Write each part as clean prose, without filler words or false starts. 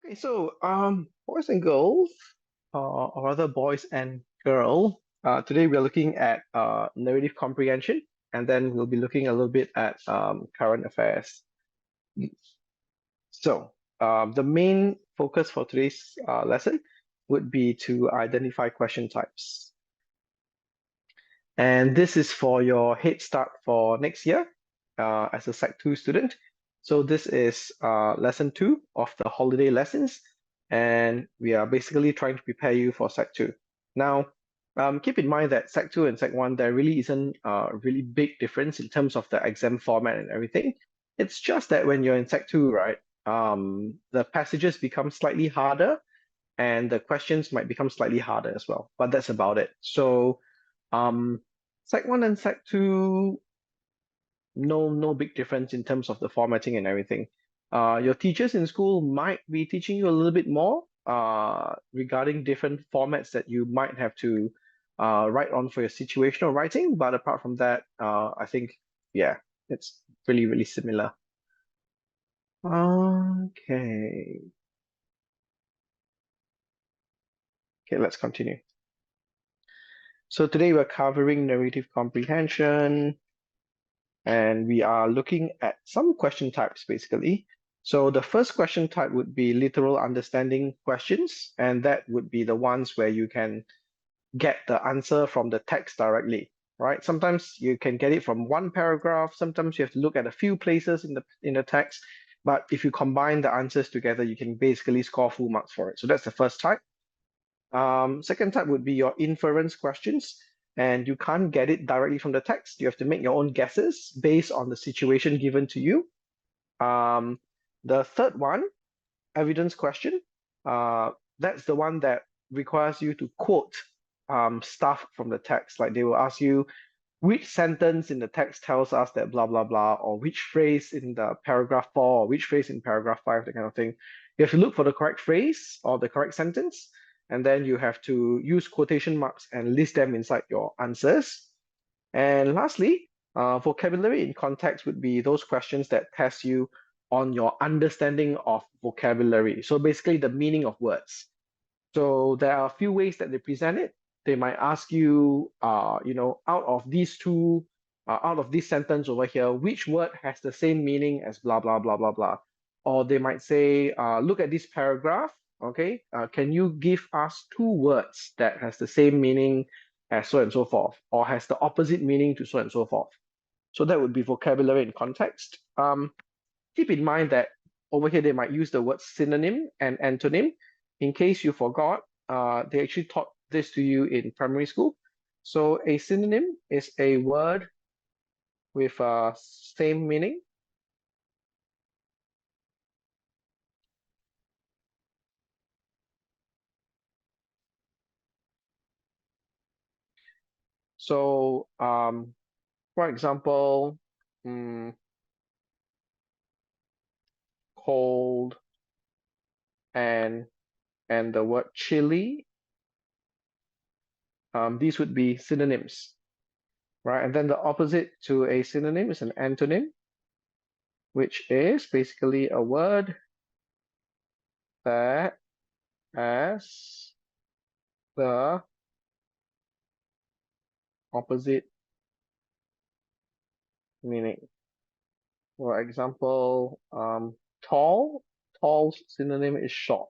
Boys and girls, or rather boys and girl, today we're looking at narrative comprehension, and then we'll be looking a little bit at current affairs. The main focus for today's lesson would be to identify question types. And this is for your head start for next year as a Sec 2 student. So this is lesson 2 of the holiday lessons, and we are basically trying to prepare you for Sec 2. Now, keep in mind that Sec 2 and Sec 1, there really isn't a really big difference in terms of the exam format and everything. It's just that when you're in Sec 2, right, the passages become slightly harder and the questions might become slightly harder as well, but that's about it. So Sec 1 and Sec 2, no big difference in terms of the formatting and everything. Your teachers in school might be teaching you a little bit more regarding different formats that you might have to write on for your situational writing, but apart from that, I think, yeah, it's really similar. Okay. Okay, let's continue. So today we're covering narrative comprehension, and we are looking at some question types basically. So the first question type would be literal understanding questions, and that would be the ones where you can get the answer from the text directly, right? Sometimes you can get it from one paragraph, sometimes you have to look at a few places in the text, but if you combine the answers together, you can basically score full marks for it. So that's the first type. Second type would be your inference questions, and you can't get it directly from the text. You have to make your own guesses based on the situation given to you. The third one, evidence question, that's the one that requires you to quote stuff from the text. Like they will ask you which sentence in the text tells us that blah, blah, blah, or which phrase in the paragraph 4, or which phrase in paragraph 5, that kind of thing. You have to look for the correct phrase or the correct sentence, and then you have to use quotation marks and list them inside your answers. And lastly, vocabulary in context would be those questions that test you on your understanding of vocabulary. So basically the meaning of words. So there are a few ways that they present it. They might ask you, out of these two, out of this sentence over here, which word has the same meaning as blah, blah, blah, blah, blah. Or they might say, look at this paragraph, okay? Can you give us two words that has the same meaning as so and so forth, or has the opposite meaning to so and so forth? So that would be vocabulary in context. Keep in mind that over here, they might use the word synonym and antonym. In case you forgot, they actually taught this to you in primary school. So a synonym is a word with same meaning. So for example, cold and the word chili, these would be synonyms, right? And then the opposite to a synonym is an antonym, which is basically a word that has the opposite meaning. For example, tall's synonym is short.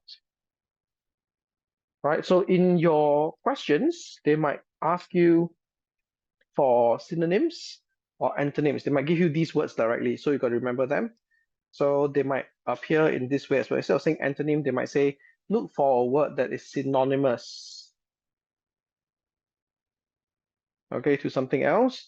Right? So in your questions, they might ask you for synonyms or antonyms. They might give you these words directly, so you got to remember them. So they might appear in this way as well. Instead of saying antonym, they might say, look for a word that is synonymous, okay, to something else.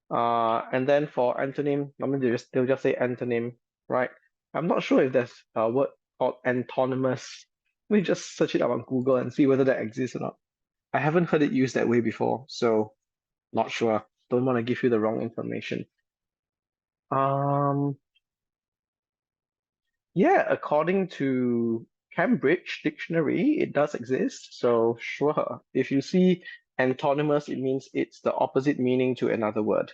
And then for antonym, normally they'll just say antonym, right? I'm not sure if there's a word called antonymous. Let me just search it up on Google and see whether that exists or not. I haven't heard it used that way before, so not sure. Don't want to give you the wrong information. Yeah, according to Cambridge Dictionary, it does exist. So sure, if you see antonymous, it means it's the opposite meaning to another word.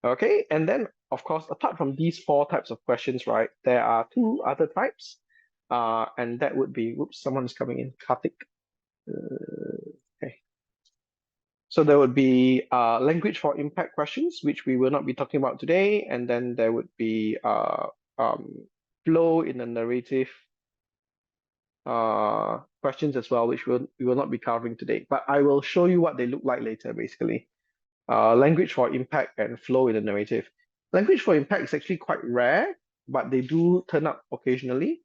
Okay, and then of course, apart from these four types of questions, right, there are two other types. And that would be, whoops, someone's coming in, Karthik. Okay. So there would be language for impact questions, which we will not be talking about today, and then there would be flow in the narrative questions as well, which we will not be covering today. But I will show you what they look like later, basically. Language for impact and flow in the narrative. Language for impact is actually quite rare, but they do turn up occasionally.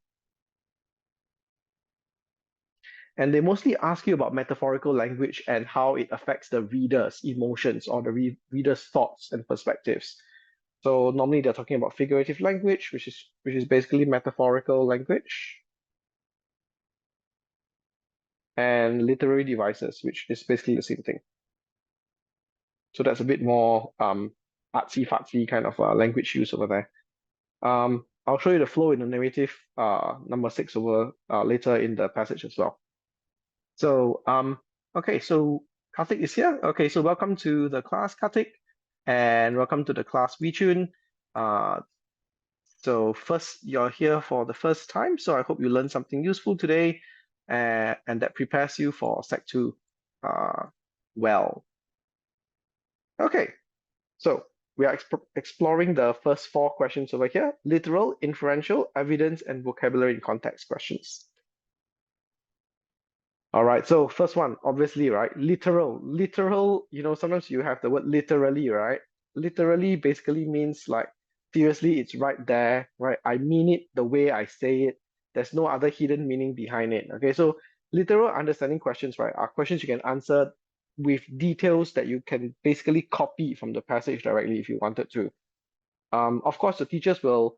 And they mostly ask you about metaphorical language and how it affects the reader's emotions or the reader's thoughts and perspectives. So normally they're talking about figurative language, which is basically metaphorical language, and literary devices, which is basically the same thing. So that's a bit more artsy-fartsy kind of language use over there. I'll show you the flow in the narrative, number 6 over later in the passage as well. So okay, so Karthik is here. Okay, so welcome to the class, Karthik, and welcome to the class, Vichun. So first, you're here for the first time, so I hope you learned something useful today, and that prepares you for Sec 2 well. Okay, so we are exploring the first 4 questions over here: literal, inferential, evidence, and vocabulary and context questions. All right, so first one, obviously, right? Literal, sometimes you have the word literally, right? Literally basically means like, seriously, it's right there, right? I mean it the way I say it. There's no other hidden meaning behind it. Okay, so literal understanding questions, right, are questions you can answer with details that you can basically copy from the passage directly if you wanted to. Of course, the teachers will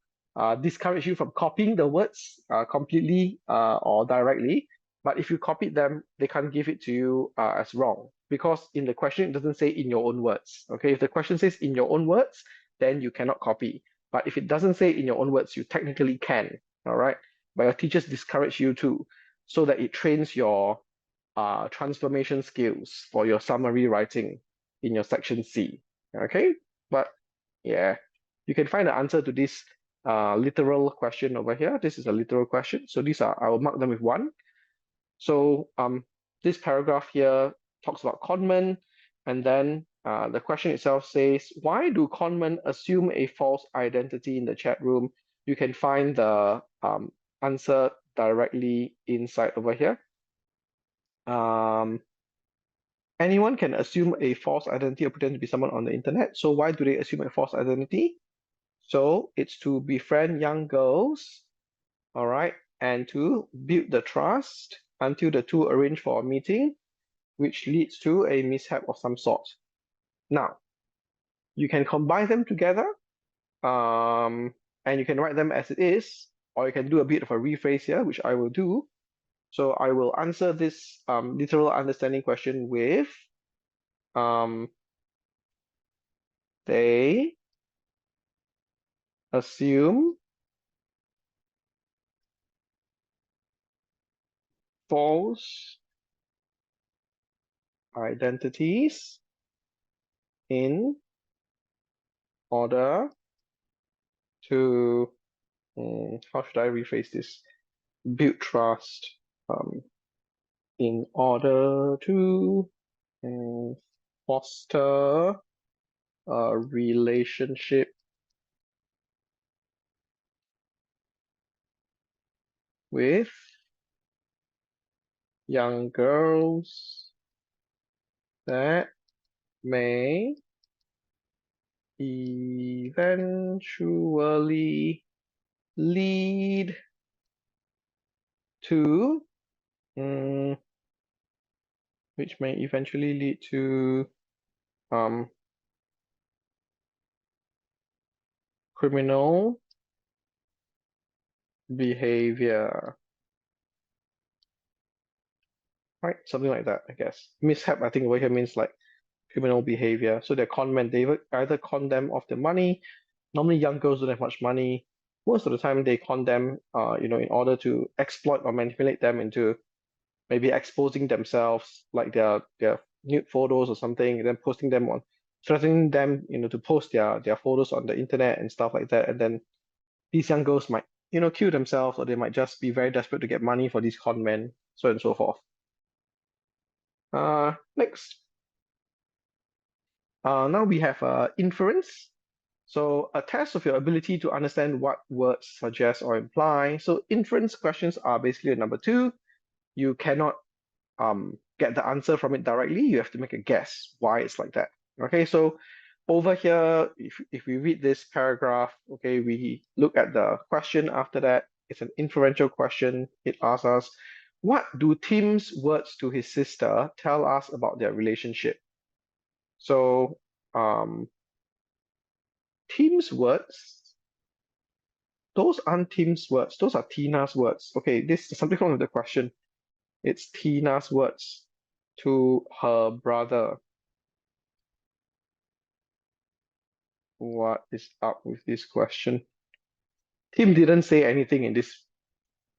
discourage you from copying the words completely or directly. But if you copied them, they can't give it to you as wrong, because in the question, it doesn't say in your own words. Okay, if the question says in your own words, then you cannot copy. But if it doesn't say in your own words, you technically can. All right, but your teachers discourage you too, so that it trains your transformation skills for your summary writing in your section C. Okay, but yeah, you can find the answer to this literal question over here. This is a literal question. So these are, I will mark them with 1. So this paragraph here talks about conmen, and then the question itself says, why do conmen assume a false identity in the chat room? You can find the answer directly inside over here. Anyone can assume a false identity or pretend to be someone on the internet. So why do they assume a false identity? So it's to befriend young girls, all right, and to build the trust until the two arrange for a meeting, which leads to a mishap of some sort. Now, you can combine them together, and you can write them as it is, or you can do a bit of a rephrase here, which I will do. So I will answer this literal understanding question with they assume false identities in order to, how should I rephrase this? Build trust in order to foster a relationship with young girls that may eventually lead to criminal behavior. Right, something like that, I guess. Mishap, I think over here means like criminal behavior. So they're con men. They either con them of their money. Normally, young girls don't have much money. Most of the time, they con them, in order to exploit or manipulate them into maybe exposing themselves, like their nude photos or something, and then posting them threatening them, to post their photos on the internet and stuff like that. And then these young girls might, kill themselves, or they might just be very desperate to get money for these con men, so on and so forth. Next. Now we have inference. So a test of your ability to understand what words suggest or imply. So inference questions are basically number two. You cannot get the answer from it directly. You have to make a guess why it's like that. Okay, so over here, if we read this paragraph, okay, we look at the question after that. It's an inferential question. It asks us, what do Tim's words to his sister tell us about their relationship? So Tim's words, those aren't Tim's words, those are Tina's words. Okay, this is something wrong with the question. It's Tina's words to her brother. What is up with this question? Tim didn't say anything in this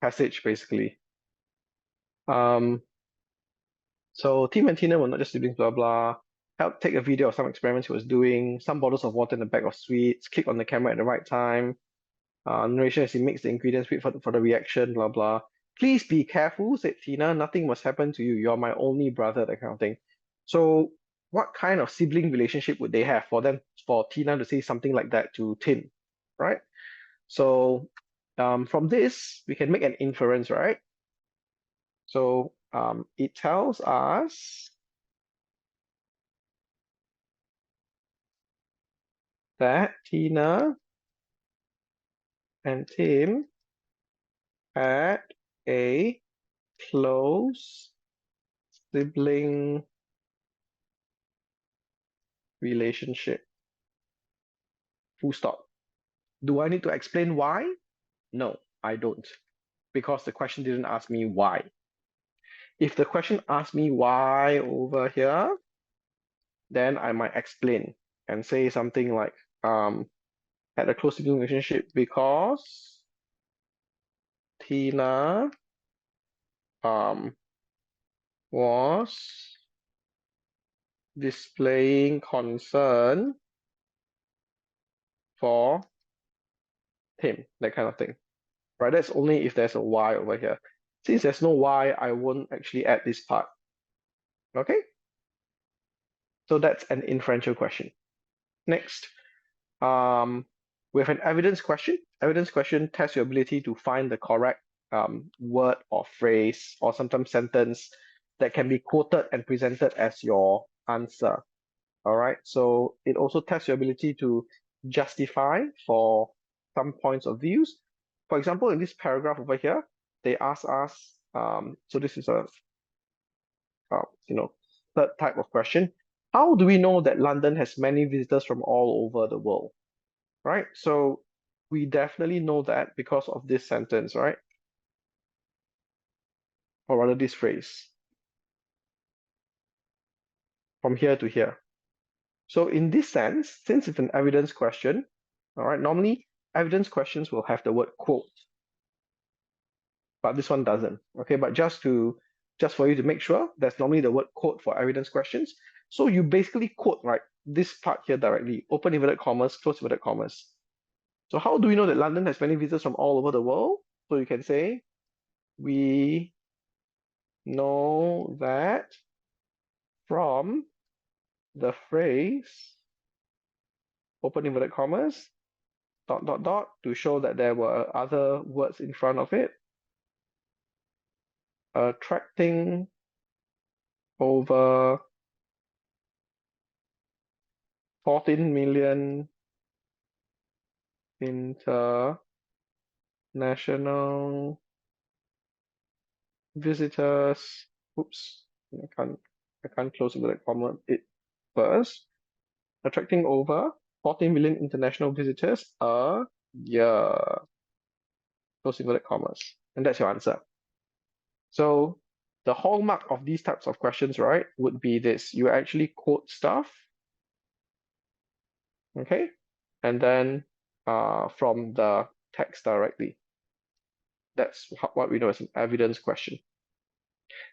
passage, basically. So Tim and Tina were not just siblings, blah blah. Help take a video of some experiments he was doing, some bottles of water in the bag of sweets, click on the camera at the right time. Narration as he makes the ingredients, wait for the reaction, blah blah. Please be careful, said Tina. Nothing must happen to you. You're my only brother, that kind of thing. So what kind of sibling relationship would they have for Tina to say something like that to Tim, right? So from this, we can make an inference, right? So it tells us that Tina and Tim had a close sibling relationship. Full stop. Do I need to explain why? No, I don't, because the question didn't ask me why. If the question asked me why over here, then I might explain and say something like, had a close sibling relationship because Tina was displaying concern for Tim, that kind of thing. Right? That's only if there's a why over here. Since there's no why, I won't actually add this part. Okay? So that's an inferential question. Next, we have an evidence question. Evidence question tests your ability to find the correct word or phrase, or sometimes sentence, that can be quoted and presented as your answer. All right, so it also tests your ability to justify for some points of views. For example, in this paragraph over here, they ask us, so this is a third type of question. How do we know that London has many visitors from all over the world? Right? So we definitely know that because of this sentence, right? Or rather this phrase. From here to here. So in this sense, since it's an evidence question, all right, normally evidence questions will have the word quote, but this one doesn't. Okay, but just for you to make sure, there's normally the word quote for evidence questions. So you basically quote, right, this part here directly, open inverted commas, close inverted commas. So how do we know that London has many visitors from all over the world? So you can say, we know that from the phrase, open inverted commas, dot, dot, dot, to show that there were other words in front of it, attracting over 14 million international visitors. Oops, I can't close inverted comma it first. Attracting over 14 million international visitors a year. Close inverted commas. And that's your answer. So the hallmark of these types of questions, right, would be this. You actually quote stuff, okay? And then from the text directly. That's what we know as an evidence question.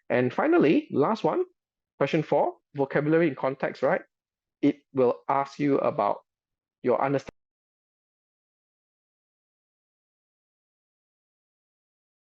And finally, last one, question 4, vocabulary in context, right? it will ask you about your understanding